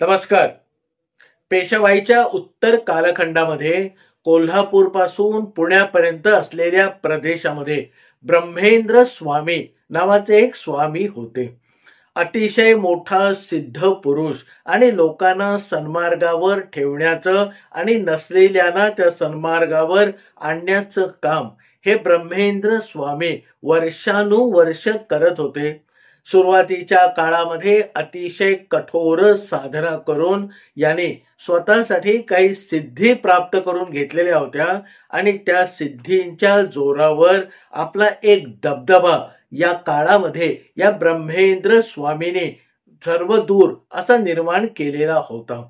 नमस्कार. पेशवाईच्या उत्तर कालखंडामध्ये कोल्हापूर पासून पुण्यापर्यंत असलेल्या प्रदेशामध्ये ब्रह्मेंद्र स्वामी नावाचे एक स्वामी होते. अतिशय मोठा सिद्ध पुरुष आणि लोकांना सन्मार्गावर ठेवण्याचं आणि नसलेल्यांना त्या सन्मार्गावर आणण्याचं काम हे ब्रह्मेंद्र स्वामी वर्षानुवर्ष करत होते. सुरुवातीच्या काळामध्ये अतिशय कठोर साधना करून यांनी स्वतःसाठी काही सिद्धी प्राप्त करून घेतलेल्या होत्या आणि त्या सिद्धींच्या जोरावर आपला एक दबदबा या काळामध्ये या ब्रह्मेंद्र स्वामीने सर्व दूर असा निर्माण केलेला होता.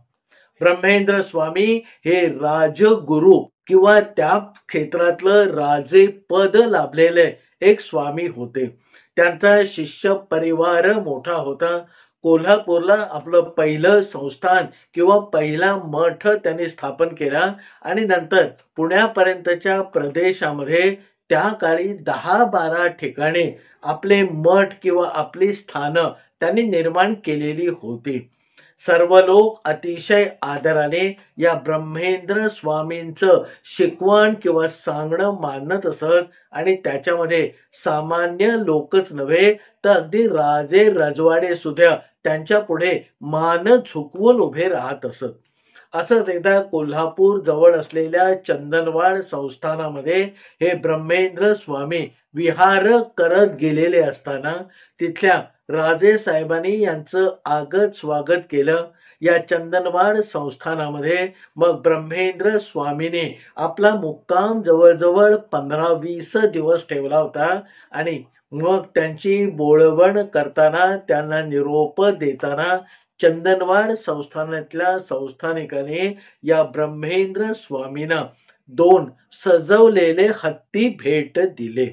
ब्रह्मेंद्र स्वामी हे राजगुरु किंवा त्या क्षेत्रातलं राजे पद लाभलेले एक स्वामी होते. त्यांचा शिष्य परिवार मोठा होता. कोल्हापूरला आपलं पहिलं संस्थान किंवा पहिला मठ त्यांनी स्थापन केला आणि नंतर पुण्यापर्यंतच्या प्रदेशामध्ये त्या काळी 10-12 ठिकाणी आपले मठ किंवा आपली स्थानं त्यांनी निर्माण केलेली होती. सर्व लोक अतिशय आदराने या ब्रह्मेंद्र स्वामींचं शिकवण किंवा सांगणं मानत असत आणि त्याच्यामध्ये सामान्य लोकच नव्हे तर अगदी राजे रजवाडे सुद्धा त्यांच्या पुढे मान झुकवून उभे राहत असत. असंच एकदा कोल्हापूर जवळ असलेल्या चंदनवाड संस्थानामध्ये हे ब्रह्मेंद्र स्वामी विहार करत गेलेले असताना तिथल्या राजे साहेबांनी यांचं आगत स्वागत केलं. या चंदनवाड संस्थानामध्ये मग ब्रह्मेंद्र स्वामीने आपला मुक्काम जवळजवळ 15-20 दिवस ठेवला होता आणि मग त्यांची बोळवण करताना त्यांना निरोप देताना चंदनवाड संस्थानातल्या संस्थानिकांनी या ब्रह्मेंद्र स्वामींना 2 सजवलेले हत्ती भेट दिले.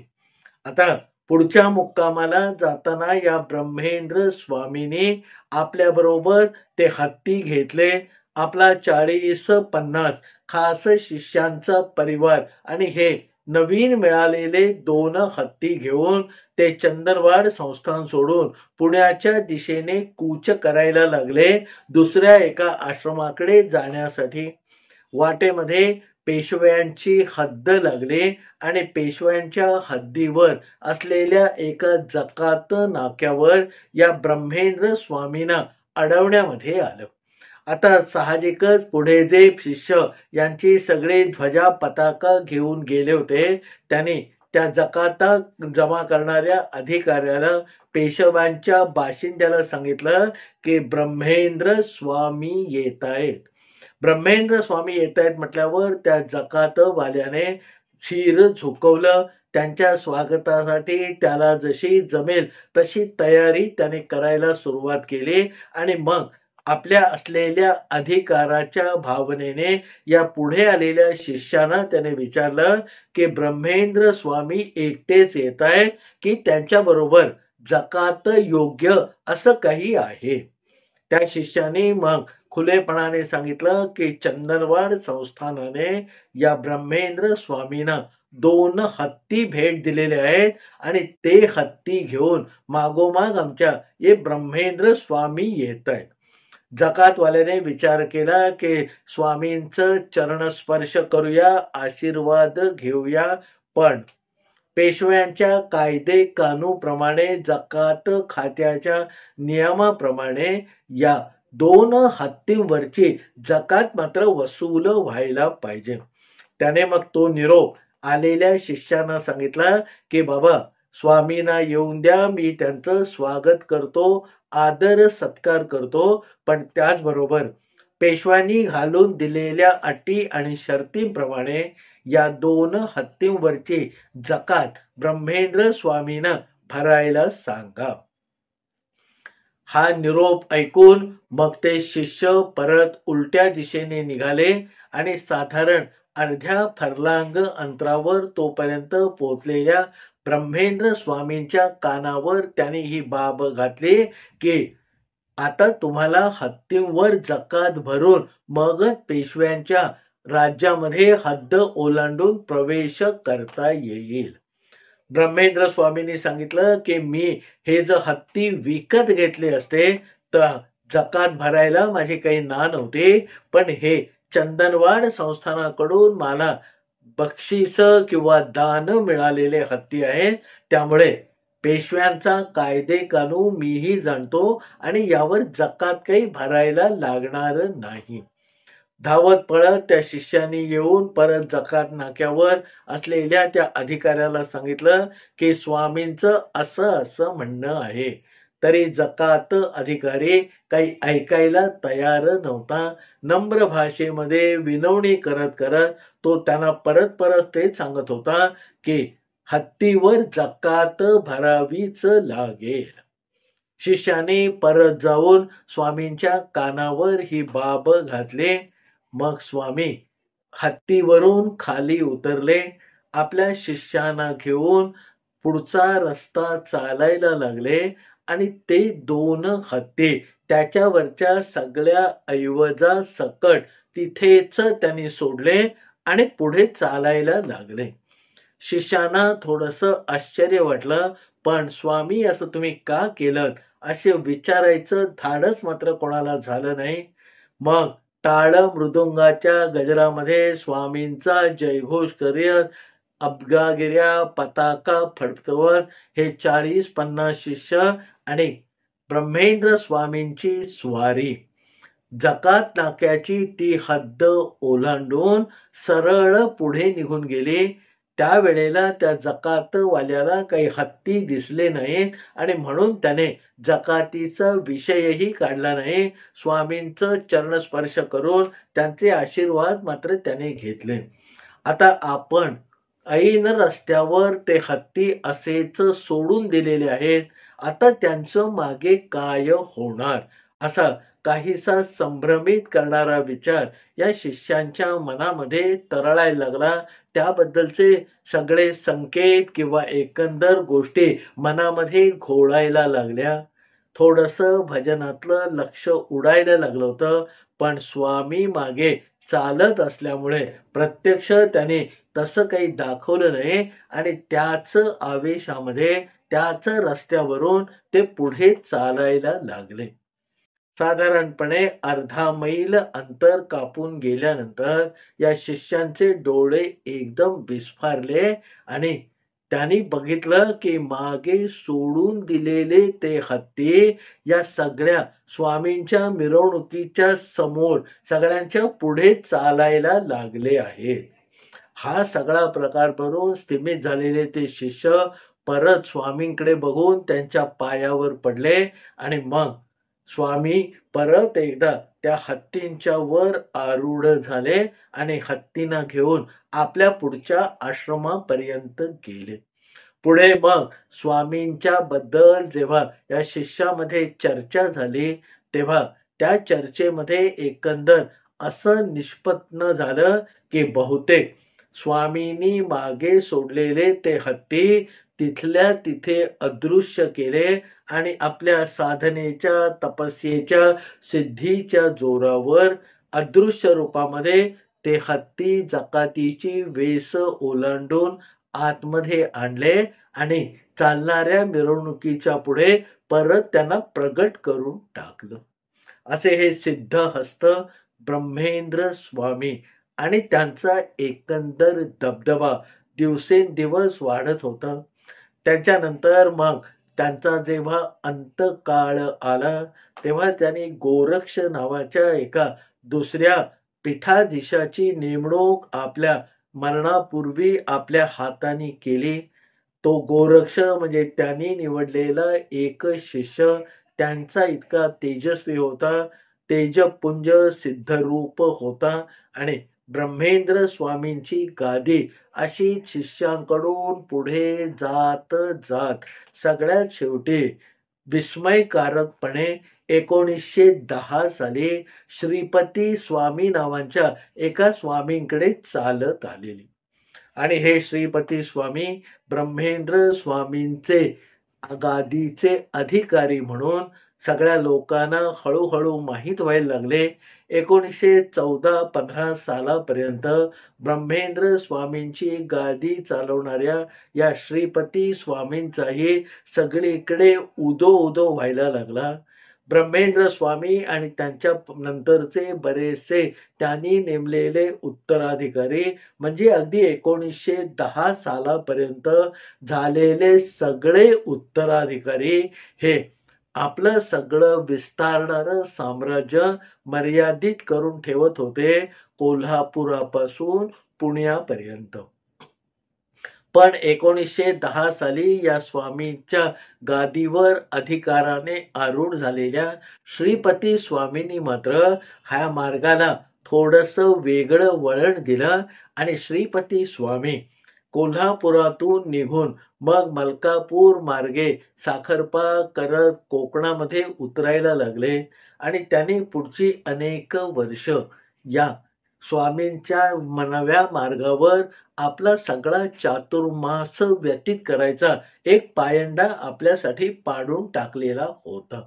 आता पुढच्या मुक्कामाला जाताना या ब्रह्मेंद्र स्वामींनी आपल्या बरोबर ते हत्ती घेतले. आपला 40-50 खास शिष्यांचा परिवार आणि हे नवीन मिळालेले 2 हत्ती घेऊन ते चंदनवाड संस्थान सोडून पुण्याच्या दिशेने कूच करायला लागले दुसऱ्या एका आश्रमाकडे जाण्यासाठी. वाटेमध्ये पेशव्यांची हद्द लागली आणि पेशव्यांच्या हद्दीवर असलेल्या एका जकात नाक्यावर या ब्रह्मेंद्र स्वामींना अडवण्यामध्ये आलं. आता साहजिकच पुढे जे शिष्य यांची सगळे ध्वजा पताका घेऊन गेले होते त्यांनी त्या जकाता जमा करणाऱ्या अधिकाऱ्याला पेशव्यांच्या बाशिंद्याला सांगितलं की ब्रह्मेंद्र स्वामी येत आहेत. ब्रह्मेंद्र स्वामी येत आहेत म्हटल्यावर त्या जकातवाल्याने शिर झुकवलं. त्यांच्या स्वागतासाठी त्याला जशी जमेल तशी तयारी त्याने करायला सुरुवात केली आणि मग आपल्या असलेल्या अधिकाराच्या भावनेने या पुढे आलेल्या शिष्याना त्याने विचारलं की ब्रह्मेंद्र स्वामी एकटेच येत आहेत की त्यांच्याबरोबर जकात योग्य असं काही आहे. त्या शिष्याने मग खुलेपणाने सांगितलं की चंदनवाड संस्थानाने या ब्रह्मेंद्र स्वामींना 2 हत्ती भेट दिलेले आहेत आणि ते हत्ती घेऊन मागोमाग आमच्या हे ब्रह्मेंद्र स्वामी येत आहेत. जकातवाल्याने विचार केला की स्वामींचं चरणस्पर्श करूया, आशीर्वाद घेऊया, पण पेशव्यांच्या कायदे कानूप्रमाणे जकात खात्याच्या नियमाप्रमाणे या 2 हत्तींवरची जकात मात्र वसूल व्हायला पाहिजे. त्याने मग तो निरोप आलेल्या शिष्यांना सांगितला की बाबा स्वामींना येऊन द्या, मी त्यांचं स्वागत करतो, आदर सत्कार करतो, पण त्याचबरोबर पेशव्यांनी घालून दिलेल्या अटी आणि शर्तींप्रमाणे या 2 हत्तींवरची जकात ब्रह्मेंद्र स्वामींना भरायला सांगा. हा निरोप ऐकून मग ते शिष्य परत उलट्या दिशेने निघाले आणि साधारण अर्ध्या फरलांग अंतरावर तोपर्यंत पोहोचलेल्या ब्रह्मेंद्र स्वामींच्या कानावर त्यांनी ही बाब घातली की आता तुम्हाला हत्तींवर जकात भरून मग पेशव्यांच्या राज्यामध्ये हद्द ओलांडून प्रवेश करता येईल. ब्रह्मेंद्र स्वामींनी सांगितलं की मी हे जर हत्ती विकत घेतले असते तर जकात भरायला माझी काही ना नव्हती, पण हे चंदनवाड संस्थानाकडून मला बक्षीस किंवा दान मिळालेले हत्ती आहेत. त्यामुळे पेशव्यांचा कायदे कानून मीही जाणतो आणि यावर जकात काही भरायला लागणार नाही. धावत पळत त्या शिष्यानी येऊन परत जकात नाक्यावर असलेल्या त्या अधिकाऱ्याला सांगितलं की स्वामींचं असं असं म्हणणं आहे. तरी जकात अधिकारी काही ऐकायला तयार नव्हता. नम्र भाषेमध्ये विनवणी करत करत तो त्यांना परत परत तेच सांगत होता की हत्तीवर जकात भरावीच लागेल. शिष्याने परत जाऊन स्वामींच्या कानावर ही बाब घातली. मग स्वामी हत्तीवरून खाली उतरले. आपल्या शिष्यांना घेऊन पुढचा रस्ता चालायला लागले आणि ते 2 हत्ती त्याच्यावरच्या सगळ्या ऐवजा सकट तिथेच त्यांनी सोडले आणि पुढे चालायला लागले. शिष्यांना थोडस आश्चर्य वाटलं, पण स्वामी असं तुम्ही का केलं असे विचारायचं धाडस मात्र कोणाला झालं नाही. मग टाळ मृदुंगाच्या गजरामध्ये स्वामींचा जयघोष करीत अब्गागिऱ्या पताका फडकवत हे 40-50 शिष्य आणि ब्रह्मेंद्र स्वामींची स्वारी जकात नाक्याची ती हद्द ओलांडून सरळ पुढे निघून गेली. त्यावेळेला त्या जकातवाल्याला काही हत्ती दिसले नाहीत आणि म्हणून त्याने जकातीचा विषयही काढला नाही. स्वामींचं चरणस्पर्श करून त्यांचे आशीर्वाद मात्र त्याने घेतले. आता आपण ऐन रस्त्यावर ते हत्ती असेच सोडून दिलेले आहेत. आता त्यांचं मागे काय होणार असा काहीसा संभ्रमित करणारा विचार या शिष्यांच्या मनामध्ये तरळायला लागला. त्याबद्दलचे सगळे संकेत किंवा एकंदर गोष्टी मनामध्ये घोळायला लागल्या. थोडस भजनातलं लक्ष उडायला लागलं होतं, पण स्वामी मागे चालत असल्यामुळे प्रत्यक्ष त्याने तसं काही दाखवलं नाही आणि त्याच आवेशामध्ये त्याच रस्त्यावरून ते पुढे चालायला लागले. साधारणपणे अर्धा मैल अंतर कापून गेल्यानंतर या शिष्यांचे डोळे एकदम विस्फारले आणि त्यांनी बघितलं की मागे सोडून दिलेले ते हत्ती या सगळ्या स्वामींच्या मिरवणुकीच्या समोर सगळ्यांच्या पुढे चालायला लागले आहेत. हा सगळा प्रकार बघून स्थिमित झालेले ते शिष्य परत स्वामींकडे बघून त्यांच्या पायावर पडले आणि मग स्वामी परत एकदा त्या हत्तींच्या वर आरूढ झाले आणि हत्तींना घेऊन आपल्या पुढच्या आश्रमापर्यंत गेले. पुढे मग स्वामींच्या बद्दल जेव्हा या शिष्यामध्ये चर्चा झाली तेव्हा त्या चर्चेमध्ये एकंदर असं निष्पन्न झालं की बहुतेक स्वामींनी मागे सोडलेले ते हत्ती तिथल्या तिथे अदृश्य केले आणि आपल्या साधनेच्या तपस्येच्या सिद्धीच्या जोरावर अदृश्य रूपामध्ये ते हत्ती जकातीची वेस ओलांडून आतमध्ये आणले आणि चालणाऱ्या मिरवणुकीच्या पुढे परत त्यांना प्रगट करून टाकलं. असे हे सिद्ध हस्त ब्रह्मेंद्र स्वामी आणि त्यांचा एकंदर दबदबा दिवसेंदिवस वाढत होता. त्याच्यानंतर मग त्यांचा जेव्हा अंतकाळ आला तेव्हा त्यांनी गोरक्ष नावाच्या एका दुसऱ्या पीठाधीशाची नेमणूक आपल्या मरणापूर्वी आपल्या हाताने केली. तो गोरक्ष म्हणजे त्यांनी निवडलेला एक शिष्य त्यांचा इतका तेजस्वी होता, तेजपुंज सिद्धरूप होता आणि ब्रह्मेंद्र स्वामींची गादी अशी शिष्यांकडून पुढे जात जात सगळ्यात शेवटी विस्मयकारकपणे 1910 साली श्रीपती स्वामी नावाच्या एका स्वामींकडे चालत आलेली. आणि हे श्रीपती स्वामी ब्रह्मेंद्र स्वामींचे गादीचे अधिकारी म्हणून सगळ्या लोकांना हळूहळू माहीत व्हायला लागले. 1914-15 सालापर्यंत ब्रह्मेंद्र स्वामींची गादी चालवणाऱ्या या श्रीपती स्वामींचाही सगळीकडे उदो उदो व्हायला लागला. ब्रह्मेंद्र स्वामी आणि त्यांच्या नंतरचे बरेचसे त्यांनी नेमलेले उत्तराधिकारी म्हणजे अगदी 1910 सालापर्यंत झालेले सगळे उत्तराधिकारी हे आपलं सगळं विस्तारणारं साम्राज्य मर्यादित करून ठेवत होते कोल्हापुरापासून पुण्यापर्यंत. पण 1910 साली या स्वामींच्या गादीवर अधिकाराने आरूढ झालेल्या श्रीपती स्वामींनी मात्र ह्या मार्गाला थोडंसं वेगळं वळण दिलं आणि श्रीपती स्वामी कोल्हापुरातून निघून मग मलकापूर मार्गे साखरपा करत कोकणामध्ये उतरायला लागले आणि त्यांनी पुढची अनेक वर्ष या स्वामींच्या नव्या मार्गावर आपला सगळा चातुर्मास व्यतीत करायचा एक पायंडा आपल्यासाठी पाडून टाकलेला होता.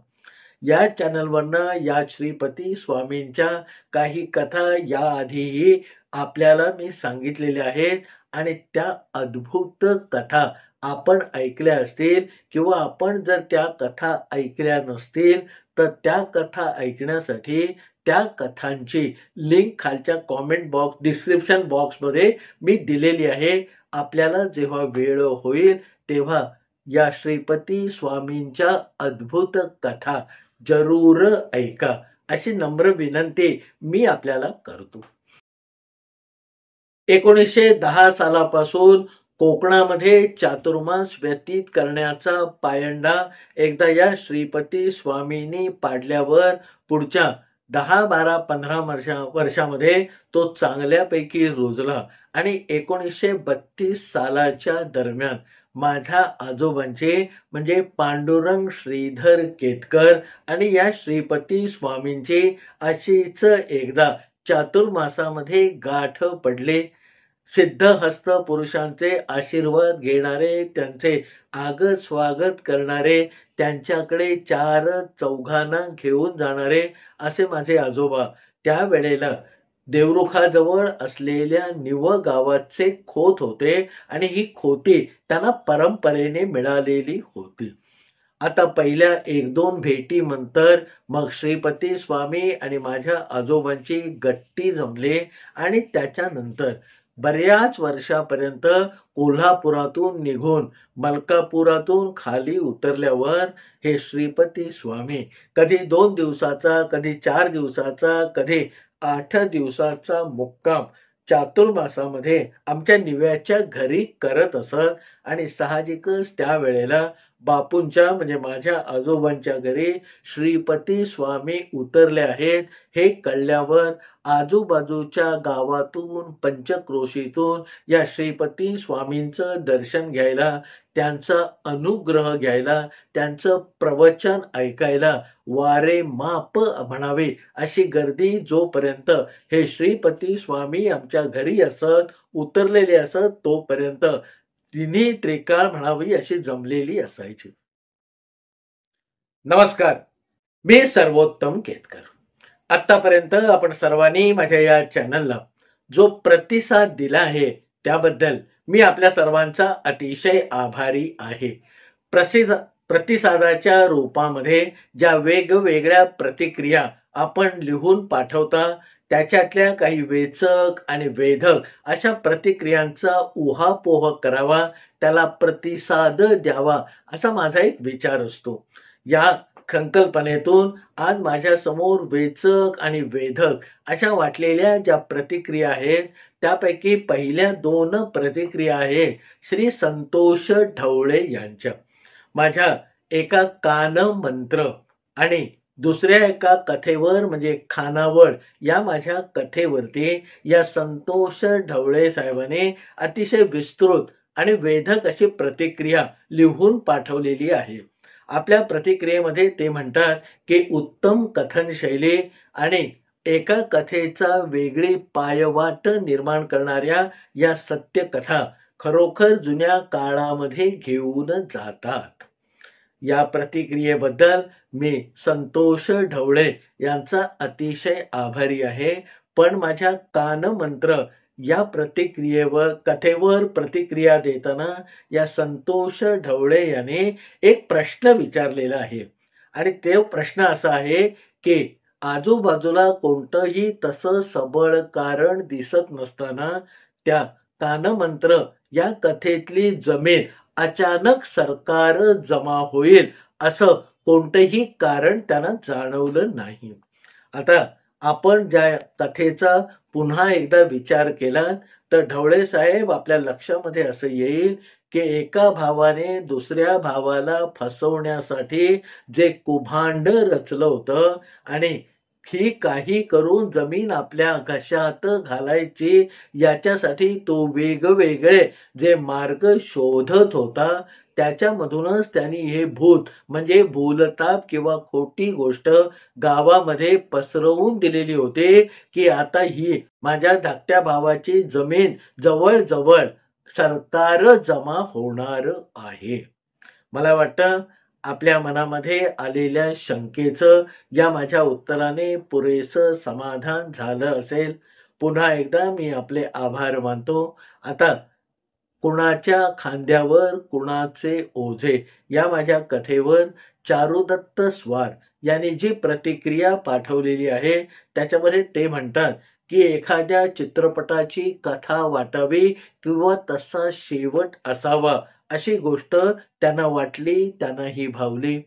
या चॅनलवरनं या श्रीपती स्वामींच्या काही कथा याआधीही आपल्याला मी सांगितलेल्या आहेत आणि त्या अद्भुत कथा आपण ऐकल्या असतील किंवा आपण जर त्या कथा ऐकल्या नसतील तर त्या कथा ऐकण्यासाठी त्या कथांची लिंक खालच्या कॉमेंट बॉक्स डिस्क्रिप्शन बॉक्समध्ये मी दिलेली आहे. आपल्याला जेव्हा वेळ होईल तेव्हा या श्रीपती स्वामींच्या अद्भुत कथा जरूर ऐका अशी नम्र विनंती मी आपल्याला करतो. 1910 सालापासून कोकणामध्ये चातुर्मास व्यतीत करण्याचा पायंडा एकदा या श्रीपती स्वामींनी पाडल्यावर पुढच्या 10, 12, 15 वर्षामध्ये तो चांगल्यापैकी रुजला आणि 1932 सालाच्या दरम्यान माझ्या आजोबांचे म्हणजे पांडुरंग श्रीधर केतकर आणि या श्रीपती स्वामींची अशीच एकदा चातुर्मासामध्ये गाठ पडले. सिद्धहस्त पुरुषांचे आशीर्वाद घेणारे, त्यांचे आगत स्वागत करणारे, त्यांच्याकडे 4 चौघांना घेऊन जाणारे असे माझे आजोबा त्यावेळेला देवरुखाजवळ असलेल्या निव गावाचे खोत होते आणि ही खोती त्यांना परंपरेने मिळालेली होती. आता पहिल्या 1-2 भेटीनंतर मग श्रीपती स्वामी आणि माझ्या आजोबांची गट्टी जमली आणि त्याच्यानंतर बऱ्याच वर्षापर्यंत कोल्हापुरातून निघून मलकापुरातून खाली उतरल्यावर हे श्रीपती स्वामी कधी 2 दिवसाचा, कधी 4 दिवसाचा, कधी 8 दिवसाचा मुक्काम चातुर्मासामध्ये आमच्या निव्याच्या घरी करत असत आणि साहजिकच त्यावेळेला बापूंच्या म्हणजे माझ्या आजोबांच्या घरी श्रीपती स्वामी उतरले आहेत हे कळल्यावर आजूबाजूच्या गावातून पंचक्रोशीतून या श्रीपती स्वामींचं दर्शन घ्यायला, त्यांचा अनुग्रह घ्यायला, त्यांचं प्रवचन ऐकायला वारे माप म्हणावे अशी गर्दी जोपर्यंत हे श्रीपती स्वामी आमच्या घरी असत, उतरलेले असत तोपर्यंत तिन्ही त्रिकाळ म्हणावी अशी जमलेली असायची. नमस्कार, मी सर्वोत्तम केतकर. आतापर्यंत आपण सर्वांनी माझ्या या चॅनलला जो प्रतिसाद दिला आहे त्याबद्दल मी आपल्या सर्वांचा अतिशय आभारी आहे. प्रतिसादाच्या रूपामध्ये ज्या वेगवेगळ्या प्रतिक्रिया आपण लिहून पाठवता त्याच्यातल्या काही वेचक आणि वेधक अशा प्रतिक्रियांचा उहापोह करावा, त्याला प्रतिसाद द्यावा असा माझा एक विचार असतो. या संकल्पनेतून आज माझ्या समोर वेचक आणि वेधक अशा वाटलेल्या ज्या प्रतिक्रिया आहेत त्यापैकी पहिल्या 2 प्रतिक्रिया आहेत श्री संतोष ढवळे यांच्या. माझ्या एका कान मंत्र आणि दुसऱ्या एका कथेवर म्हणजे खानावळ या माझ्या कथेवरती या संतोष ढवळे साहेबांनी अतिशय विस्तृत आणि वेधक अशी प्रतिक्रिया लिहून पाठवलेली आहे. आपल्या प्रतिक्रियेमध्ये ते म्हणतात की उत्तम कथन शैली आणि एका कथेचा वेगळी पायवाट निर्माण करणाऱ्या या सत्यकथा खरोखर जुन्या काळामध्ये घेऊन जातात. या प्रतिक्रियेबद्दल मी संतोष ढवळे यांचा अतिशय आभारी आहे. पण माझ्या कानमंत्र या प्रतिक्रियेवर कथेवर प्रतिक्रिया देताना या संतोष ढवळे यांनी एक प्रश्न विचारलेला आहे आणि ते प्रश्न असा आहे की आजूबाजूला कोणतंही तसं सबळ कारण दिसत नसताना त्या कानमंत्र या कथेतली जमीन अचानक सरकार जमा होईल असं कोणतंही कारण त्यांना जाणवलं नाही. आता आपण ज्या कथेचा पुन्हा एकदा विचार केला तर ढवळे साहेब आपल्या लक्षामध्ये असं येईल की एका भावाने दुसऱ्या भावाला फसवण्यासाठी जे कुभांड रचलं होतं आणि ही काही करून जमीन आपल्या घशात घालायची याच्यासाठी तो वेगवेगळे जे मार्ग शोधत होता त्याच्यामधूनच त्यांनी हे भूत म्हणजे भूलताप किंवा खोटी गोष्ट गावामध्ये पसरवून दिलेली होती की आता ही माझ्या धाकट्या भावाची जमीन जवळ सरकार जमा होणार आहे. मला वाटतं आपल्या मनामध्ये आलेल्या शंकेचं या माझ्या उत्तराने पुरेसं समाधान झालं असेल. पुन्हा एकदा मी आपले आभार मानतो. आता कुणाच्या खांद्यावर कुणाचे ओझे या माझ्या कथेवर चारुदत्त स्वार यांनी जी प्रतिक्रिया पाठवलेली आहे त्याच्यामध्ये ते म्हणतात की एखाद्या चित्रपटाची कथा वाटावी किंवा तसा शेवट असावा अशी गोष्ट त्यांना वाटली, त्यांना ही भावली.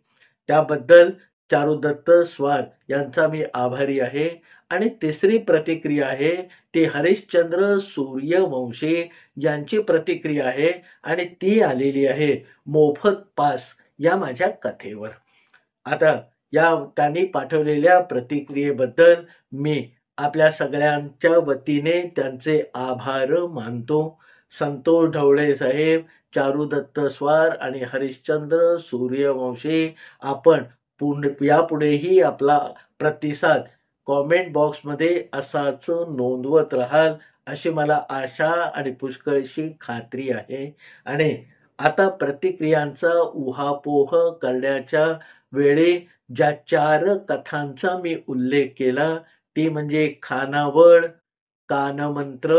त्याबद्दल चारुदत्त स्वार यांचा मी आभारी आहे. आणि तिसरी प्रतिक्रिया आहे ती हरिश्चंद्र सूर्यवंशी यांची प्रतिक्रिया आहे आणि ती आलेली आहे मोफत पास या माझ्या कथेवर. आता या त्यांनी पाठवलेल्या प्रतिक्रियेबद्दल मी आपल्या सगळ्यांच्या वतीने त्यांचे आभार मानतो. संतोष ढवळे साहेब, चारुदत्त स्वार आणि हरिश्चंद्र सूर्यवंशी आपण यापुढेही आपला प्रतिसाद कॉमेंट बॉक्समध्ये असाच नोंदवत राहाल अशी मला आशा आणि पुष्कळशी खात्री आहे. आणि आता प्रतिक्रियांचा उहापोह करण्याच्या वेळी ज्या 4 कथांचा मी उल्लेख केला ती म्हणजे खानावळ, कानमंत्र,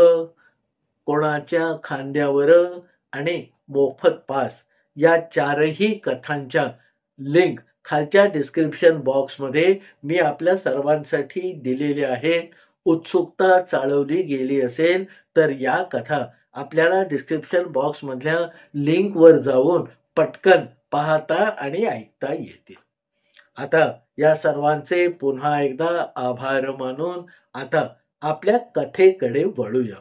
कोणाच्या खांद्यावर आणि मोफत पास या 4ही कथांच्या लिंक खालच्या डिस्क्रिप्शन बॉक्समध्ये मी आपल्या सर्वांसाठी दिलेले आहेत. उत्सुकता चाळवली गेली असेल तर या कथा आपल्याला डिस्क्रिप्शन बॉक्स मधल्या लिंकवर जाऊन पटकन पाहता आणि ऐकता येतील. आता या सर्वांचे पुन्हा एकदा आभार मानून आता आपल्या कथेकडे वळूया.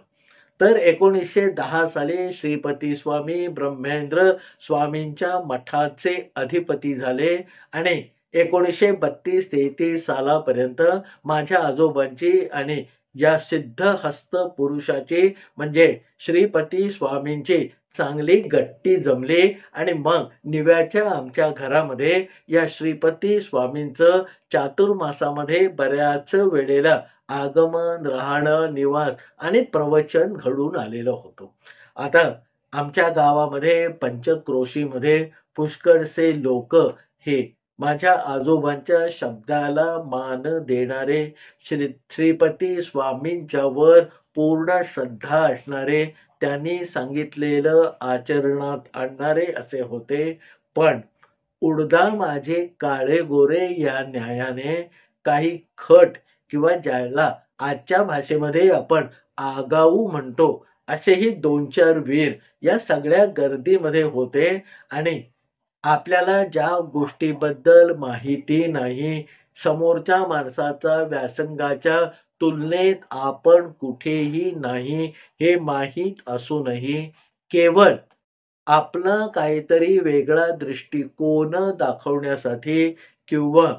तर 1910 साली श्रीपती स्वामी ब्रह्मेंद्र स्वामींच्या मठाचे अधिपती झाले आणि 1932-33 सालापर्यंत माझ्या आजोबांची आणि या सिद्धहस्त पुरुषाची म्हणजे श्रीपती स्वामींची चांगली गट्टी जमली आणि मग निव्याच्या आमच्या घरामध्ये या श्रीपती स्वामींचं चातुर्मासामध्ये बऱ्याच वेळेला आगमन, राहणं, निवास आणि प्रवचन घडून आलेलं होतं. आता आमच्या गावामध्ये पंचक्रोशीमध्ये पुष्कळसे लोक हे माझ्या आजोबांच्या शब्दाला मान देणारे, श्रीपती स्वामींच्यावर पूर्ण श्रद्धा असणारे, त्यांनी सांगितलेलं आचरणात आणणारे असे होते. पण उडदा माझे काळे गोरे या न्यायाने काही खट किंवा ज्याला आजच्या भाषेमध्ये आपण आगाऊ म्हणतो असेही 2-4 वीर या सगळ्या गर्दीमध्ये होते आणि आपल्याला ज्या गोष्टीबद्दल माहिती नाही, समोरच्या माणसाचा व्यासंगाच्या तुलनेत आपण कुठेही नाही हे माहीत असूनही केवळ आपला काहीतरी वेगळा दृष्टिकोन दाखवण्यासाठी किंवा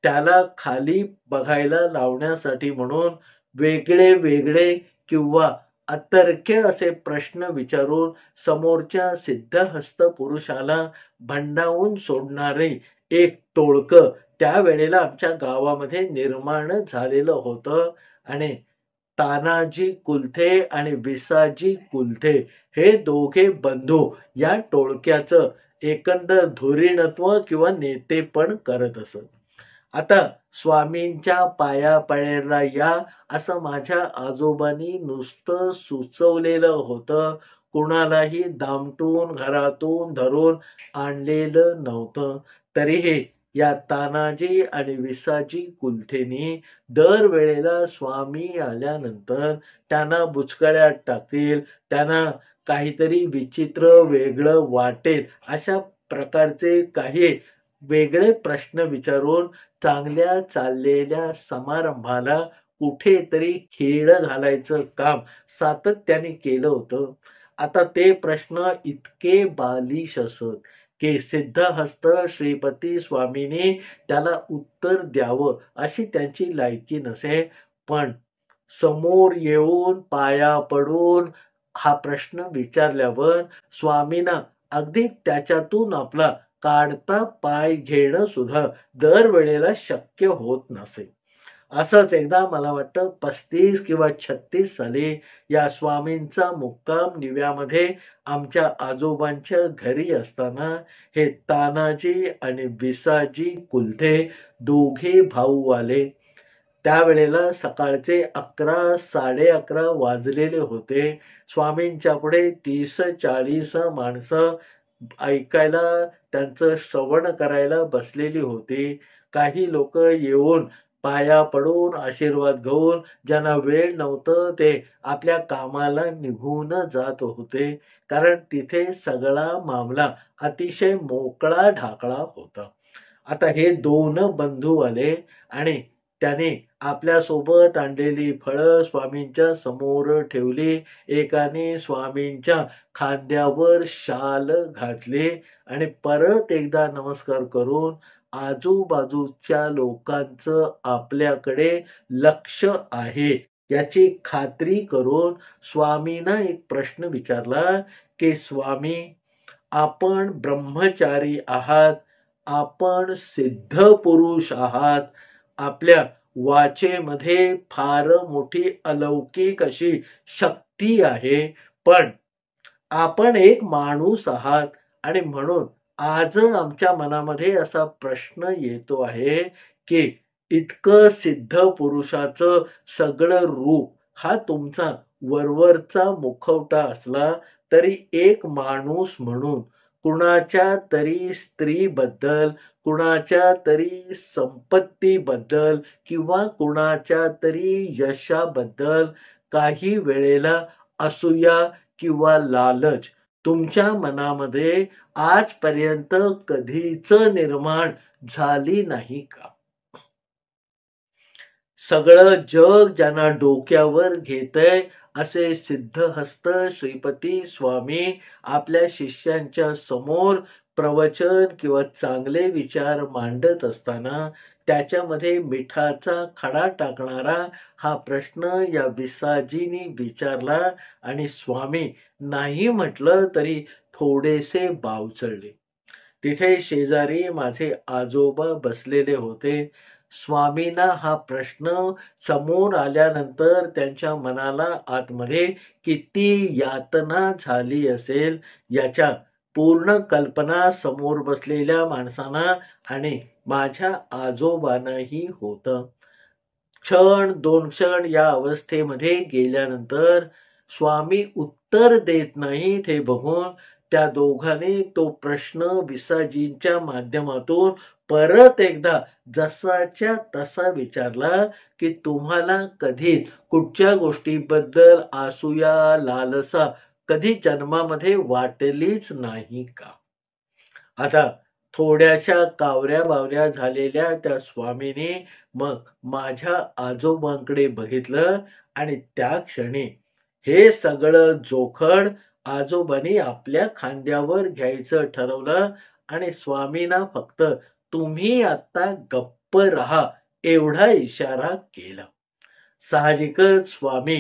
त्याला खाली बघायला लावण्यासाठी म्हणून वेगळे किंवा अतर्क्य असे प्रश्न विचारून समोरच्या सिद्धहस्त पुरुषाला भंडावून सोडणारे एक टोळकं त्यावेळेला आमच्या गावामध्ये निर्माण झालेलं होतं. आणि तानाजी कुलथे आणि विसाजी कुलथे हे दोघे बंधू या टोळक्याचं एकंदर धुरीणत्व किंवा नेतेपण करत असत. आता स्वामींच्या पाया पडायला या असं माझ्या आजोबांनी नुसतं सुचवलेलं होतं, कुणालाही दामटून घरातून धरून आणलेलं नव्हतं. तरीही या तानाजी आणि विसाजी कुलथेनी दरवेळेला स्वामी आल्यानंतर त्यांना बुचकळ्यात टाकतील, त्यांना काहीतरी विचित्र वेगळं वाटेल अशा प्रकारचे काही वेगळे प्रश्न विचारून चांगल्या चाललेल्या समारंभाला कुठेतरी खेळ घालायचं काम सातत्याने केलं होतं. आता ते प्रश्न इतके बालिश असत की सिद्धहस्त श्रीपती स्वामींनी त्याला उत्तर द्यावं अशी त्यांची लायकी नसे. पण समोर येऊन पाया पडून हा प्रश्न विचारल्यावर स्वामींना अगदी त्याच्यातून आपला काढता पाय घेणं सुद्धा दरवेळेला शक्य होत नसे. असंच एकदा मला वाटतं 35 किंवा 36 साली या स्वामींचा मुक्काम निव्यामध्ये आमच्या आजोबांच्या घरी असताना हे तानाजी आणि विसाजी कुलथे दोघे भाऊ आले. त्यावेळेला सकाळचे 11 11:30 वाजलेले होते. स्वामींच्या पुढे 30-40 माणसं ऐकायला, त्यांचं श्रवण करायला बसलेली होती. काही लोक येऊन पाया पडून आशीर्वाद घेऊन ज्यांना वेळ नव्हतं ते आपल्या कामाला निघून जात होते. कारण तिथे सगळा मामला अतिशय मोकळा ढाकळा होता. आता हे दोन बंधू आले आणि त्याने आपल्या सोबत आणलेली फळं स्वामींच्या समोर ठेवली. एकाने स्वामींच्या खांद्यावर शाल घातली आणि परत एकदा नमस्कार करून आजूबाजूच्या लोकांचं आपल्याकडे लक्ष आहे याची खात्री करून स्वामींना एक प्रश्न विचारला की स्वामी, आपण ब्रह्मचारी आहात, आपण सिद्ध पुरुष आहात, आपल्या वाचेमध्ये फार मोठी अलौकिक अशी शक्ती आहे, पण आपण एक माणूस आहात आणि म्हणून आज आमच्या मनामध्ये असा प्रश्न येतो आहे की इतकं सिद्ध पुरुषाचं सगळं रूप हा तुमचा वरवरचा मुखवटा असला तरी एक माणूस म्हणून कुणाच्या तरी स्त्रीबद्दल, कुणाच्या तरी संपत्तीबद्दल किंवा कुणाच्या तरी यशाबद्दल काही वेळेला असूया किंवा लालच तुमच्या मनामध्ये आजपर्यंत कधीच निर्माण झाली नाही का? सगळं जग ज्यांना डोक्यावर घेतय असे सिद्धहस्त श्रीपती स्वामी आपल्या शिष्यांच्या समोर प्रवचन किंवा चांगले विचार मांडत असताना त्याच्यामध्ये मिठाचा खडा टाकणारा हा प्रश्न या विसाजीनी विचारला आणि स्वामी नाही म्हटलं तरी थोडेसे बावचळले. तिथे शेजारी माझे आजोबा बसलेले होते. स्वामींना हा प्रश्न समोर आल्यानंतर त्यांच्या मनाला आतमध्ये किती यातना झाली असेल याच्या पूर्ण कल्पना समोर बसलेल्या माणसांना आणि माझ्या आजोबांनाही होतं. क्षण 2 क्षण या अवस्थेमध्ये गेल्यानंतर स्वामी उत्तर देत नाहीत हे बघून त्या दोघांनी तो प्रश्न विसाजींच्या माध्यमातून परत एकदा जसाच्या तसा विचारला की तुम्हाला कधी कुठच्या गोष्टीबद्दल असूया लालसा कधी जन्मामध्ये वाटलीच नाही का? आता थोड्याशा कावऱ्या बावऱ्या झालेल्या त्या स्वामीने मग माझ्या आजोबांकडे बघितलं आणि त्या क्षणी हे सगळं जोखड आजोबांनी आपल्या खांद्यावर घ्यायचं ठरवलं आणि स्वामींना फक्त तुम्ही आता गप्प राहा एवढा इशारा केला. साहजिकच स्वामी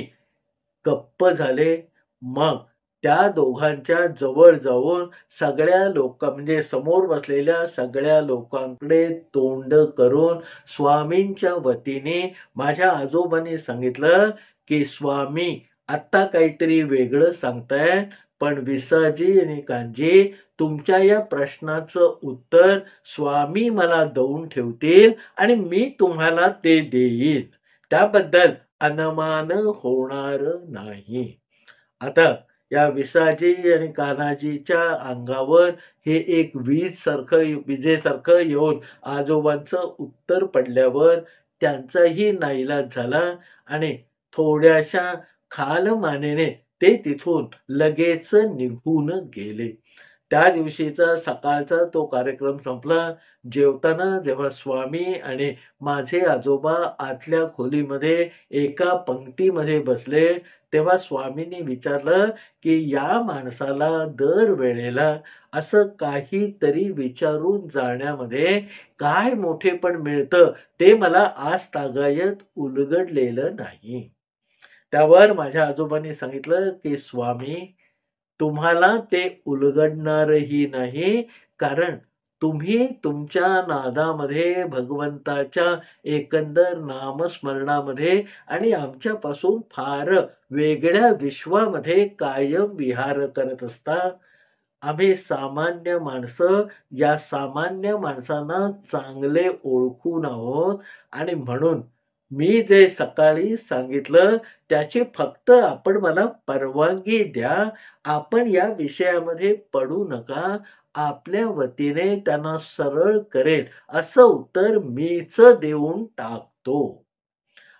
गप्प झाले. मग त्या दोघांच्या जवळ जाऊन सगळ्या लोक म्हणजे समोर बसलेल्या सगळ्या लोकांकडे तोंड करून स्वामींच्या वतीने माझ्या आजोबांनी सांगितलं की स्वामी आता काहीतरी वेगळं सांगताय, पण विसाजी आणि कांजी तुमच्या या प्रश्नाचं उत्तर स्वामी मला देऊन ठेवतील आणि मी तुम्हाला ते देईन, त्याबद्दल अनुमान होणार नाही. आता या विसाजी आणि कान्हाजीच्या अंगावर हे एक विजेसारखं येऊन आजोबांचं उत्तर पडल्यावर त्यांचाही नाईलाज झाला आणि थोड्याशा खालमानेने ते तिथून लगेच निघून गेले. त्या दिवशीचा सकाळचा तो कार्यक्रम संपला. जेवताना जेव्हा स्वामी आणि माझे आजोबा आतल्या खोलीमध्ये एका पंक्तीमध्ये बसले, तेव्हा स्वामींनी विचारलं की या माणसाला दर वेळेला असं काहीतरी विचारून जाण्यामध्ये काय मोठेपण मिळतं ते मला आज तागायत उलगडलेलं नाही. त्यावर माझ्या आजोबांनी सांगितलं की स्वामी, तुम्हाला ते उलगडणारही नाही, कारण तुम्ही तुमच्या नादामध्ये भगवंताच्या एकंदर नामस्मरणामध्ये आणि आमच्यापासून फार वेगळ्या विश्वामध्ये कायम विहार करत असता. आम्ही सामान्य माणसं या सामान्य माणसांना चांगले ओळखून आहोत आणि म्हणून मी जे सकाळी सांगितलं त्याची फक्त आपण मला परवानगी द्या. आपण या विषयामध्ये पडू नका. आपल्या वतीने त्यांना सरळ करेल असं उत्तर मीच देऊन टाकतो.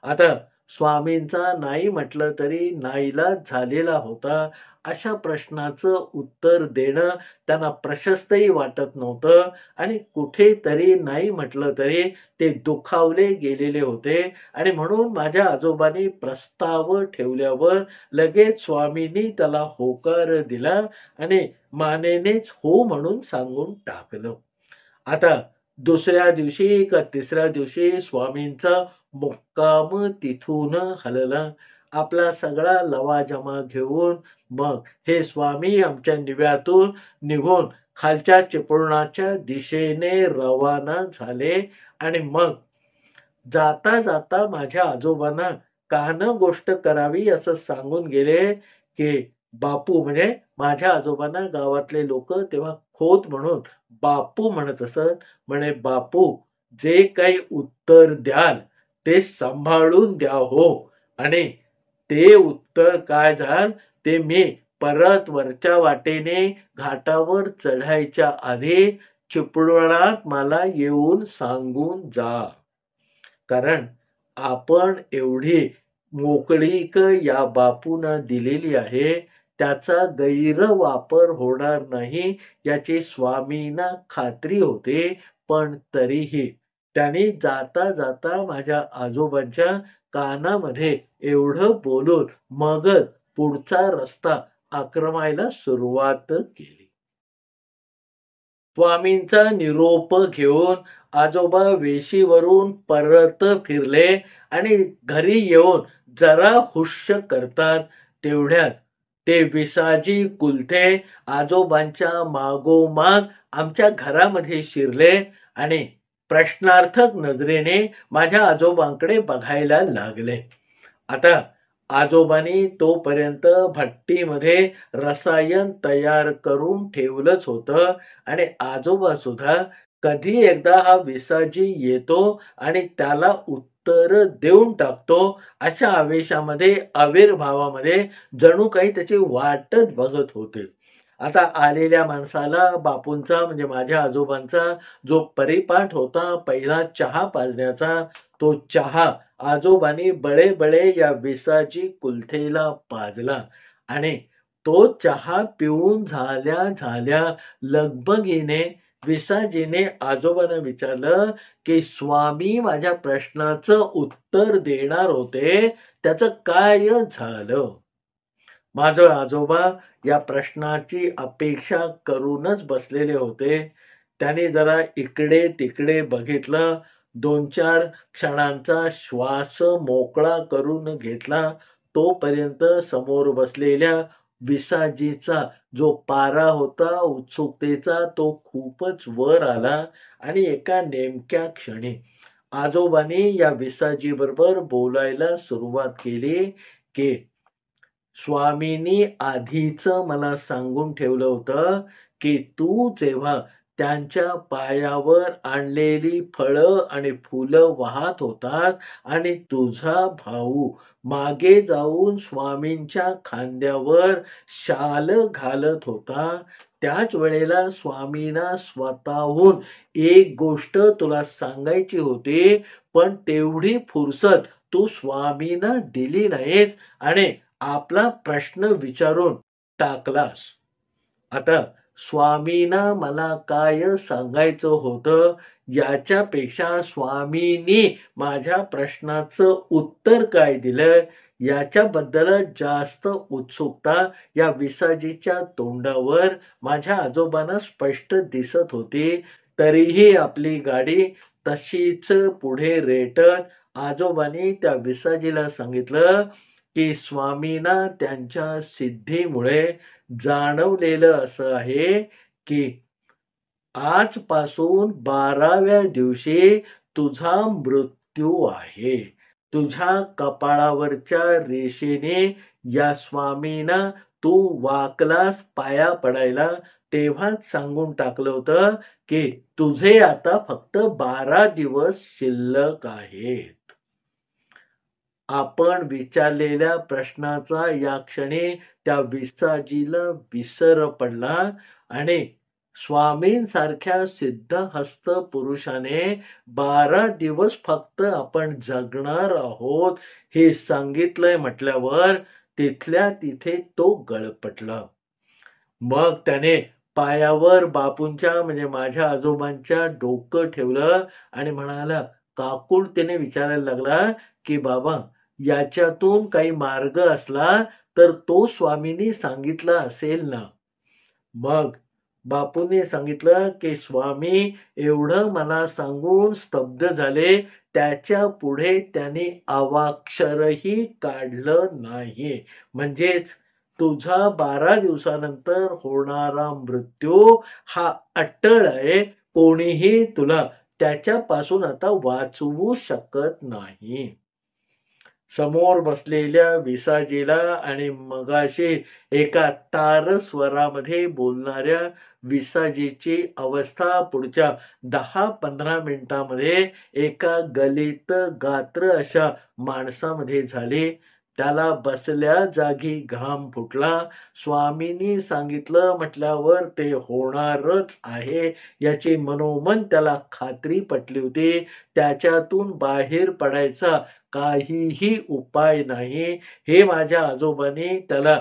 आता स्वामींचा नाही म्हटलं तरी नाईलाज झालेला होता. अशा प्रश्नाचं उत्तर देणं त्यांना प्रशस्तही वाटत नव्हतं आणि कुठेतरी नाही म्हटलं तरी ते दुखावले गेलेले होते आणि म्हणून माझ्या आजोबांनी प्रस्ताव ठेवल्यावर लगेच स्वामींनी त्याला होकार दिला आणि मानेनेच हो म्हणून सांगून टाकलं. आता दुसऱ्या दिवशी का तिसऱ्या दिवशी स्वामींचा मुक्काम तिथून हलला. आपला सगळा लवाजमा घेऊन मग हे स्वामी आमच्या निव्यातून निघून खालच्या चिपळुणाच्या दिशेने रवाना झाले आणि मग जाता जाता माझ्या आजोबांना कान गोष्ट करावी असं सांगून गेले की बापू, म्हणजे माझ्या आजोबांना गावातले लोक तेव्हा खोत म्हणून बापू म्हणत असत. म्हणे बापू, जे काही उत्तर द्याल ते सांभाळून द्या हो. आणि ते उत्तर काय झालं ते मी परत वरच्या वाटेने घाटावर चढायच्या आधी चिपळुणात मला येऊन सांगून जा. कारण आपण एवढी मोकळीक या बापूंना दिलेली आहे, त्याचा गैरवापर होणार नाही याची स्वामींना खात्री होते. पण तरीही त्यांनी जाता जाता माझ्या आजोबांच्या कानामध्ये एवढं बोलून मगच पुढचा रस्ता आक्रमायला सुरुवात केली. स्वामींचा निरोप घेऊन आजोबा वेशीवरून परत फिरले आणि घरी येऊन जरा हुश्य करतात तेवढ्यात ते विसाजी कुलथे आजोबांच्या मागोमाग आमच्या घरामध्ये शिरले आणि प्रश्नार्थक नजरेने माझ्या आजोबांकडे बघायला लागले. आता आजोबांनी तोपर्यंत भट्टीमध्ये रसायन तयार करून ठेवलंच होतं आणि आजोबा सुद्धा कधी एकदा हा विसाजी येतो आणि त्याला उत्तर देऊन टाकतो अशा आवेशामध्ये आविर्भावामध्ये जणू काही त्याची वाटच बघत होते. आता आलेल्या माणसाला बापूंचा म्हणजे माझ्या आजोबांचा जो परिपाठ होता पहिला चहा पाजण्याचा, तो चहा आजोबांनी बळे बळे या विसाजी कुलथेला पाजला आणि तो चहा पिऊन झाल्या झाल्या लगबगीने विसाजीने आजोबांना विचारलं की स्वामी माझ्या प्रश्नाचं उत्तर देणार होते, त्याचं काय झालं? माझे आजोबा या प्रश्नाची अपेक्षा करूनच बसलेले होते. त्यांनी जरा इकडे तिकडे बघितलं, 2-4 क्षणांचा श्वास मोकळा करून घेतला. तोपर्यंत समोर बसलेल्या विसाजीचा जो पारा होता उत्सुकतेचा तो खूपच वर आला आणि एका नेमक्या क्षणी आजोबांनी या विसाजी बरोबर बोलायला सुरुवात केली की स्वामींनी आधीच मला सांगून ठेवलं होतं की तू जेव्हा त्यांच्या पायावर आणलेली फळं आणि फुलं वाहत होतात आणि तुझा भाऊ मागे जाऊन स्वामींच्या खांद्यावर शाल घालत होता. त्याच वेळेला स्वामींना स्वतःहून एक गोष्ट तुला सांगायची होती, पण तेवढी फुरसत तू स्वामींना दिली नाहीस आणि आपला प्रश्न विचारून टाकलास. आता स्वामींना मला काय सांगायचं होतं याच्यापेक्षा स्वामींनी माझ्या प्रश्नाचं उत्तर काय दिलं याच्याबद्दल जास्त उत्सुकता या विसाजीच्या तोंडावर माझ्या आजोबांना स्पष्ट दिसत होती. तरीही आपली गाडी तशीच पुढे रेटत आजोबांनी त्या विसाजीला सांगितलं की स्वामींना त्यांच्या सिद्धीमुळे जाणवलेलं असं आहे की आजपासून 12व्या दिवशी तुझा मृत्यू आहे. तुझ्या कपाळावरच्या रेषेने या स्वामींना तू वाकलास पाया पडायला तेव्हाच सांगून टाकलं होतं की तुझे आता फक्त 12 दिवस शिल्लक आहेत. आपण विचारलेल्या प्रश्नाचा या क्षणी त्या विसाजीला विसर पडला आणि स्वामींसारख्या सिद्धहस्त पुरुषाने 12 दिवस फक्त आपण जगणार आहोत हे सांगितलंय म्हटल्यावर तिथल्या तिथे तो गळपटला. मग त्याने पायावर बापूंच्या म्हणजे माझ्या आजोबांच्या डोकं ठेवलं आणि म्हणाला, काकुळतेने विचारायला लागला की बाबा याच्यातून काही मार्ग असला तर तो स्वामींनी सांगितला असेल ना. मग बापूंनी सांगितलं की स्वामी एवढं मला सांगून स्तब्ध झाले. त्याच्या पुढे त्यांनी अवाक्षरही काढलं नाही. म्हणजेच तुझा 12 दिवसानंतर होणारा मृत्यू हा अट्टळ आहे. कोणीही तुला त्याच्यापासून आता वाचवू शकत नाही. समोर बसलेल्या विसाजीला आणि मगाशी एका तार स्वरामध्ये बोलणाऱ्या विसाजीची अवस्था पुढच्या 10-15 मिनिटांमध्ये एका गलित गात्र अशा माणसामध्ये झाली. त्याला बसल्या जागी घाम फुटला. स्वामींनी सांगितलं म्हटल्यावर ते होणारच आहे याची मनोमन त्याला खात्री पटली होती. त्याच्यातून बाहेर पडायचा काहीही उपाय नाही हे माझ्या आजोबांनी त्याला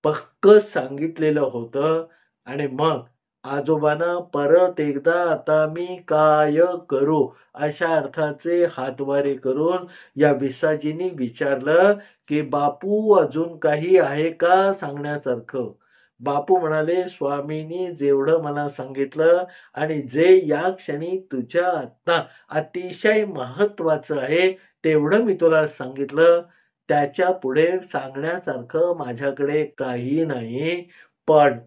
पक्क सांगितलेलं होतं. आणि मग आजोबांना परत एकदा आता मी काय करू अशा अर्थाचे हातवारे करून या विसाजींनी विचारलं की बापू अजून काही आहे का सांगण्यासारखं. बापू म्हणाले, स्वामींनी जेवढं मला सांगितलं आणि जे या क्षणी तुझ्या आता अतिशय महत्वाचं आहे तेवढं मी तुला सांगितलं. त्याच्या पुढे सांगण्यासारखं माझ्याकडे काही नाही. पण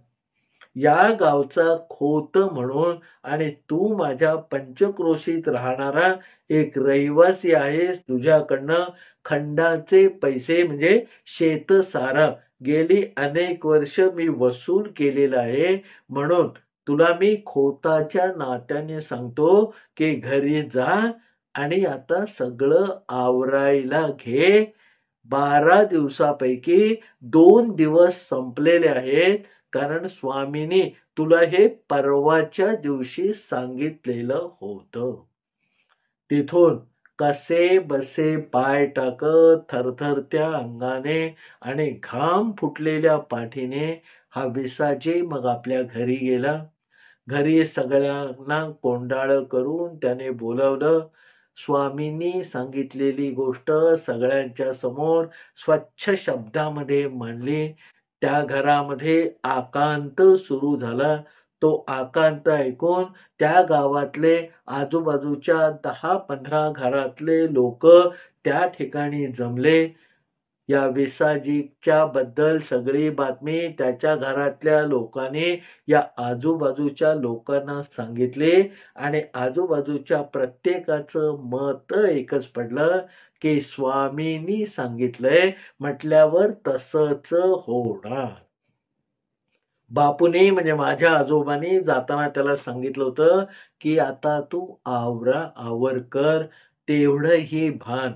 या गावचा खोत म्हणून आणि तू माझ्या पंचक्रोशीत राहणारा एक रहिवासी आहेस. तुझ्याकडनं खंडाचे पैसे म्हणजे शेतसारा गेली अनेक वर्ष मी वसूल केलेला आहे. म्हणून तुला मी खोताच्या नात्याने सांगतो की घरी जा आणि आता सगळं आवरायला घे. 12 दिवसापैकी 2 दिवस संपलेले आहेत. कारण स्वामींनी तुला हे परवाच्या दिवशी सांगितलेलं होतं. तिथून कसे बसे पाय टाकत थरथरत्या अंगाने आणि घाम फुटलेल्या पाठीने हा विसाजी मग आपल्या घरी गेला. घरी सगळ्यांना कोंडाळ करून त्याने बोलावलं. स्वामींनी सांगितलेली गोष्ट सगळ्यांच्या समोर स्वच्छ शब्दामध्ये मांडली. त्या घरामध्ये आकांत सुरू झाला. तो आकांत ऐकून त्या गावातले आजूबाजूच्या 10-15 घरातले लोक त्या ठिकाणी जमले. या विसाजीच्या बद्दल सगळी बातमी त्याच्या घरातल्या लोकांनी या आजूबाजूच्या लोकांना सांगितले आणि आजूबाजूच्या प्रत्येकाचं मत एकच पडलं की स्वामींनी सांगितलंय म्हटल्यावर तसंच होणार. बापूने म्हणजे माझ्या आजोबांनी जाताना त्याला सांगितलं होतं, की आता तू आवर कर. तेवढंही भान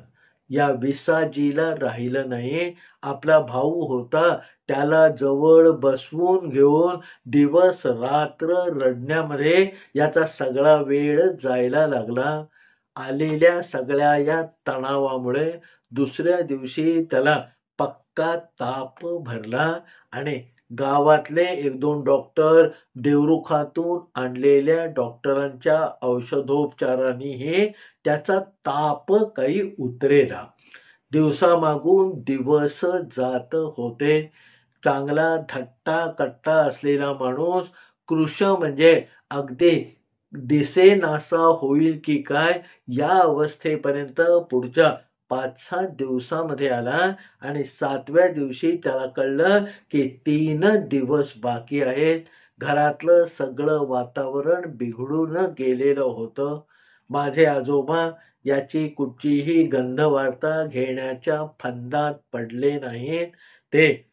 या विसाजीला राहिलं नाही. आपला भाऊ होता, त्याला जवळ बसवून घेऊन दिवस रात्र रडण्यामध्ये याचा सगळा वेळ जायला लागला. आलेल्या सगळ्या या तणावामुळे दुसऱ्या दिवशी त्याला पक्का ताप भरला आणि गावातले 1-2 डॉक्टर, देवरुखातून आणलेल्या डॉक्टरांच्या औषधोपचारानेही त्याचा ताप काही उतरेना. दिवसामागून दिवस जात होते. चांगला धट्टा-कट्टा असलेला माणूस कृश म्हणजे अगदी दिसेनासा होईल की काय या अवस्थेपर्यंत पुढच्या 5-6 दिवसामध्ये आला आणि 7व्या दिवशी त्याला कळलं की 3 दिवस बाकी आहेत. घरातलं सगळं वातावरण बिघडून गेलेलं होतं. माझे आजोबा याची कुठचीही गंधवार्ता घेण्याच्या फंदात पडले नाहीत. ते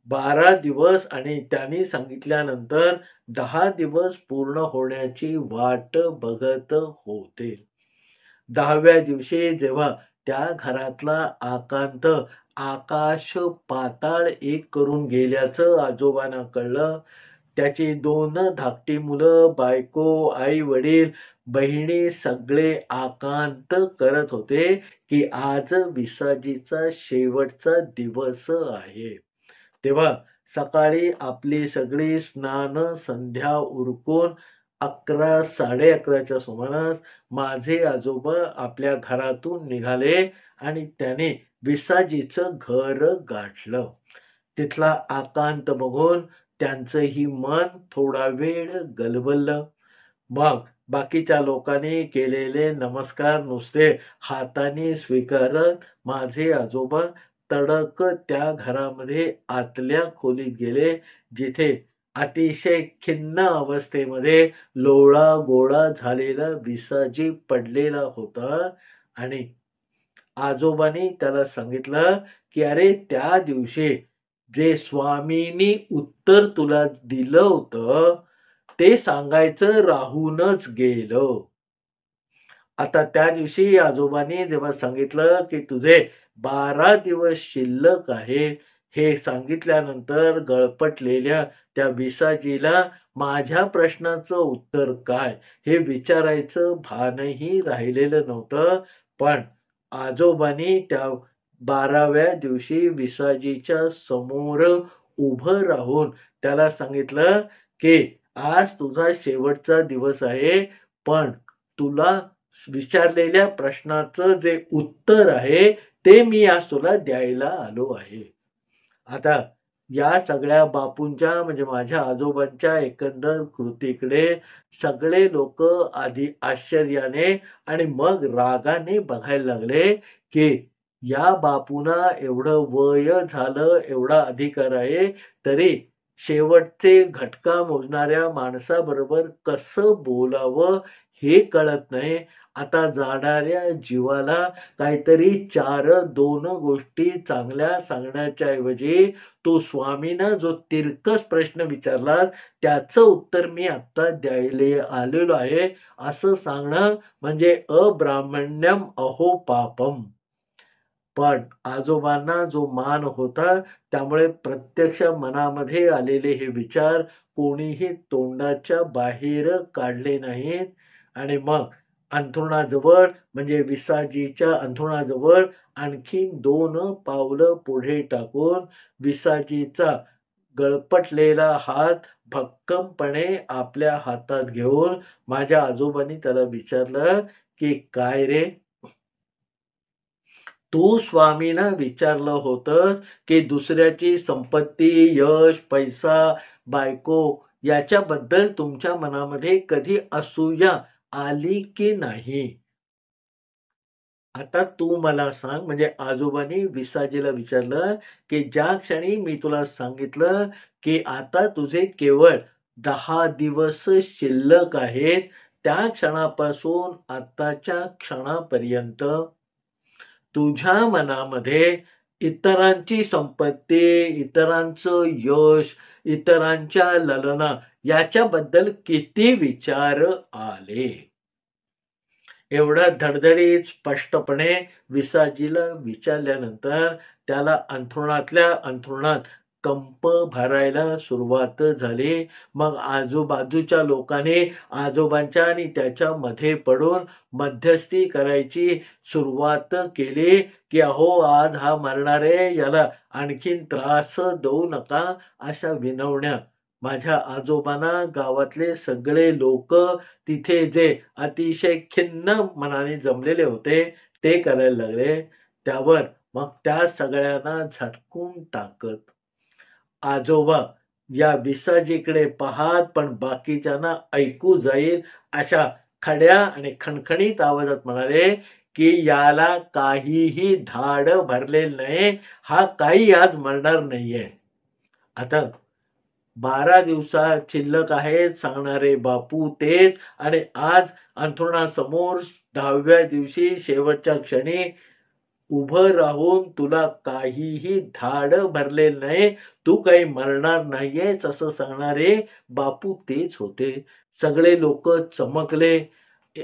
12 दिवस आणि त्यांनी सांगितल्यानंतर 10 दिवस पूर्ण होण्याची वाट बघत होते. 10व्या दिवशी जेव्हा त्या घरातला आकांत आकाश पाताळ एक करून गेल्याचं आजोबांना कळलं. त्याची 2 धाकटी मुलं, बायको, आई वडील, बहिणी सगळे आकांत करत होते की आज विसाजीचा शेवटचा दिवस आहे. तेव्हा सकाळी आपली सगळी स्नान संध्या उरकून 11 11:30च्या सुमारास माझे आजोबा आपल्या घरातून निघाले आणि त्याने विसाजीचं घर गाठलं. तिथला आकांत बघून त्यांचंही मन थोडा वेळ गलबललं. मग बाकीच्या लोकांनी केलेले नमस्कार नुसते हाताने स्वीकारत माझे आजोबा तडक त्या घरामध्ये आतल्या खोलीत गेले, जिथे अतिशय खिन्न अवस्थेमध्ये लोळा गोळा झालेला विसाजी पडलेला होता. आणि आजोबांनी त्याला सांगितलं की अरे त्या दिवशी जे स्वामींनी उत्तर तुला दिलं होतं ते सांगायचं राहूनच गेलं. आता त्या दिवशी आजोबांनी जेव्हा सांगितलं की तुझे 12 दिवस शिल्लक आहेत, हे सांगितल्यानंतर गळपटलेल्या त्या विसाजीला माझ्या प्रश्नाचं उत्तर काय हे विचारायचं भानही राहिलेलं नव्हतं. पण आजोबांनी त्या 12व्या दिवशी विसाजीच्या समोर उभं राहून त्याला सांगितलं की आज तुझा शेवटचा दिवस आहे, पण तुला विचारलेल्या प्रश्नाचं जे उत्तर आहे ते मी आज तुला द्यायला आलो आहे. आता या सगळ्या बापूंच्या म्हणजे माझ्या आजोबांच्या एकंदर कृतीकडे सगळे लोक आधी आश्चर्याने आणि मग रागाने बघायला लागले की या बापूंना एवढं वय झालं, एवढा अधिकार आहे, तरी शेवटचे घटका मोजणाऱ्या माणसाबरोबर कसं बोलावं हे कळत नाही. आता जाणाऱ्या जीवाला काहीतरी 4-2 गोष्टी चांगल्या सांगण्याच्या ऐवजी तू स्वामीनं जो तिरकस प्रश्न विचारलास त्याचं उत्तर मी आता द्यायला आलेलो आहे असं सांगणं म्हणजे अब्राह्मण्यम अहो पापम. पण आजोबांना जो मान होता त्यामुळे प्रत्यक्ष मनामध्ये आलेले हे विचार कोणीही तोंडाच्या बाहेर काढले नाहीत. आणि मग अंथरुणाजवळ म्हणजे विसाजीच्या अंथरुणाजवळ आणखीन 2 पावलं पुढे टाकून विसाजीचा गळपटलेला हात भक्कमपणे आपल्या हातात घेऊन माझ्या आजोबांनी त्याला विचारलं की काय रे, तू स्वामींना विचारलं होतं की दुसऱ्याची संपत्ती, यश, पैसा, बायको याच्याबद्दल तुमच्या मनामध्ये कधी असूया आली की नाही? आता तू मला सांग. म्हणजे आजोबांनी विसाजीला विचारलं की ज्या क्षणी मी तुला सांगितलं की आता तुझे केवळ 10 दिवस शिल्लक आहेत, त्या क्षणापासून आताच्या क्षणापर्यंत तुझ्या मनामध्ये इतरांची संपत्ती, इतरांचं यश, इतरांच्या ललना याच्याबद्दल किती विचार आले. एवढं धडधडीत स्पष्टपणे विसाजीला विचारल्यानंतर त्याला अंथरुणातल्या अंथरुणात कंप भरायला सुरुवात झाली. मग आजूबाजूच्या लोकांनी आजोबांच्या आणि त्याच्या मध्ये पडून मध्यस्थी करायची सुरुवात केली की अहो आज हा मरणार आहे, याला आणखीन त्रास देऊ नका, अशा विनवण्या. माझ्या आजोबांना गावातले सगळे लोक तिथे जे अतिशय खिन्न मनाने जमलेले होते ते करायला लागले. त्यावर मग त्या सगळ्यांना झटकून टाकत आजोबा या विसाजीकडे पाहत पण बाकीच्यांना ऐकू जाईल अशा खड्या आणि खणखणीत आवाजात म्हणाले की याला काहीही धाड भरलेलं नाही, हा काही आज मरणार नाहीये. आता 12 दिवसात शिल्लक आहेत सांगणारे बापू तेच, आणि आज अंथरुणासमोर 10व्या दिवशी शेवटच्या क्षणी उभं राहून तुला काहीही धाड भरलेलं नाही, तू काही मरणार नाहीयेस असं सांगणारे बापू तेच होते. सगळे लोक चमकले.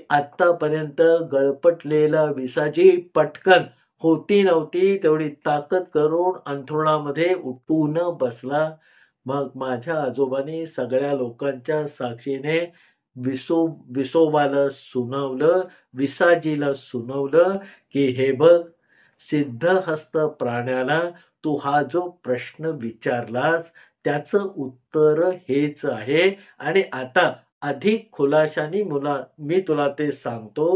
आतापर्यंत गळपटलेला विसाजी पटकन होती नव्हती तेवढी ताकद करून अंथरुणामध्ये उठून बसला. मग माझ्या आजोबांनी सगळ्या लोकांच्या साक्षीने विसोबाला सुनावलं, विसाजीला सुनावलं की हे बघ, सिद्धहस्त प्राण्याला तू हा जो प्रश्न विचारलास त्याचं उत्तर हेच आहे. आणि आता अधिक खुलाशाने मी तुला ते सांगतो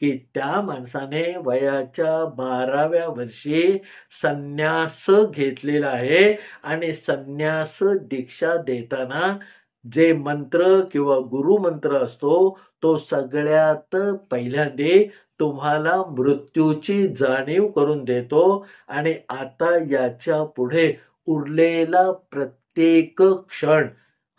की त्या माणसाने वयाच्या 12व्या वर्षी संन्यास घेतलेला आहे आणि संन्यास दीक्षा देताना जे मंत्र किंवा गुरुमंत्र असतो तो सगळ्यात पहिल्यांदा तुम्हाला मृत्यूची जाणीव करून देतो. आणि आता याच्या पुढे उरलेला प्रत्येक क्षण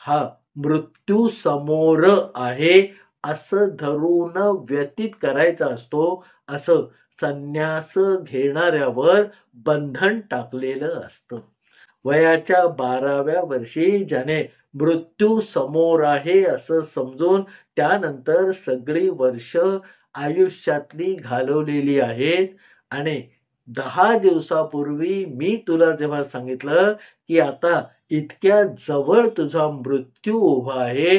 हा मृत्यू समोर आहे असं धरून व्यतीत करायचा असतो, असं संन्यास घेणाऱ्यावर बंधन टाकलेलं असतं. वयाच्या 12व्या वर्षी ज्याने मृत्यू समोर आहे असं समजून त्यानंतर सगळी वर्ष आयुष्यातली घालवलेली आहेत, आणि 10 दिवसापूर्वी मी तुला जेव्हा सांगितलं की आता इतक्या जवळ तुझा मृत्यू उभा आहे,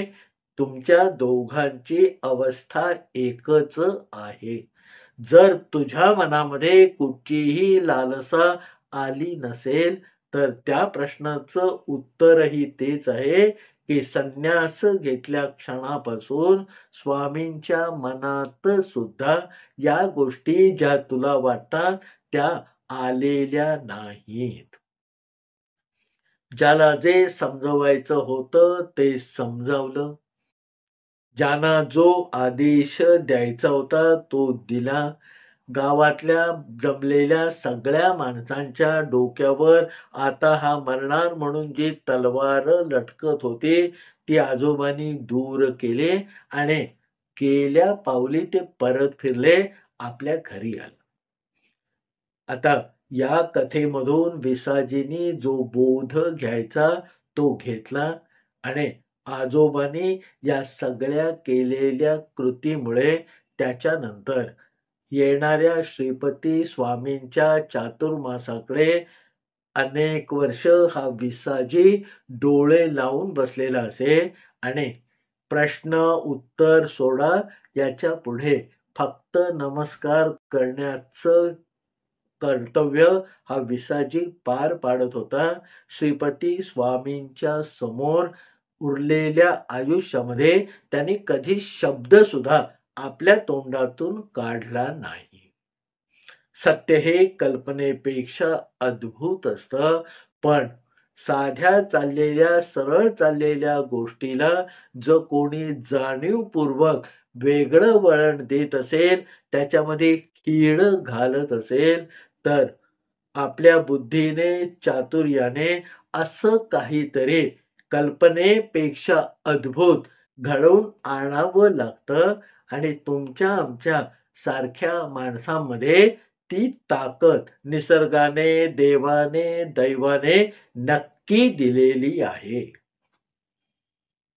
तुमच्या दोघांची अवस्था एकच आहे. जर तुझ्या मनामध्ये कुठचीही लालसा आली नसेल तर त्या प्रश्नाचं उत्तरही तेच आहे की संन्यास घेतल्या क्षणापासून स्वामींच्या मनात सुद्धा या गोष्टी ज्या तुला वाटतात त्या आलेल्या नाहीत. ज्याला जे समजवायचं होतं ते समजावलं, ज्यांना जो आदेश द्यायचा होता तो दिला. गावातल्या जमलेल्या सगळ्या माणसांच्या डोक्यावर आता हा मरणार म्हणून जी तलवार लटकत होती ती आजोबांनी दूर केले आणि केल्या पावली ते परत फिरले, आपल्या घरी आले. आता या कथेमधून विसाजींनी जो बोध घ्यायचा तो घेतला आणि आजोबांनी या सगळ्या केलेल्या कृतीमुळे त्याच्यानंतर येणाऱ्या श्रीपती स्वामींच्या चातुर्मासाकडे अनेक वर्ष हा विसाजी डोळे लावून बसलेला असे आणि प्रश्न उत्तर सोडा याच्या पुढे फक्त नमस्कार करण्याचं कर्तव्य हा विसाजी पार पाडत होता. श्रीपती स्वामींच्या समोर उरलेल्या आयुष्यामध्ये त्यांनी कधी शब्द सुद्धा आपल्या तोंडातून काढला नाही. सत्य हे कल्पनेपेक्षा अद्भुत असतं, पण साध्या चाललेल्या सरळ चाललेल्या गोष्टीला जो कोणी जाणीवपूर्वक वेगळं वळण देत असेल, त्याच्यामध्ये कीड घालत असेल तर आपल्या बुद्धीने चातुर्याने असं काहीतरी कल्पनेपेक्षा अद्भुत घडवून आणावं लागतं आणि तुमच्या आमच्या सारख्या माणसांमध्ये ती ताकद निसर्गाने, देवाने, दैवाने नक्की दिलेली आहे.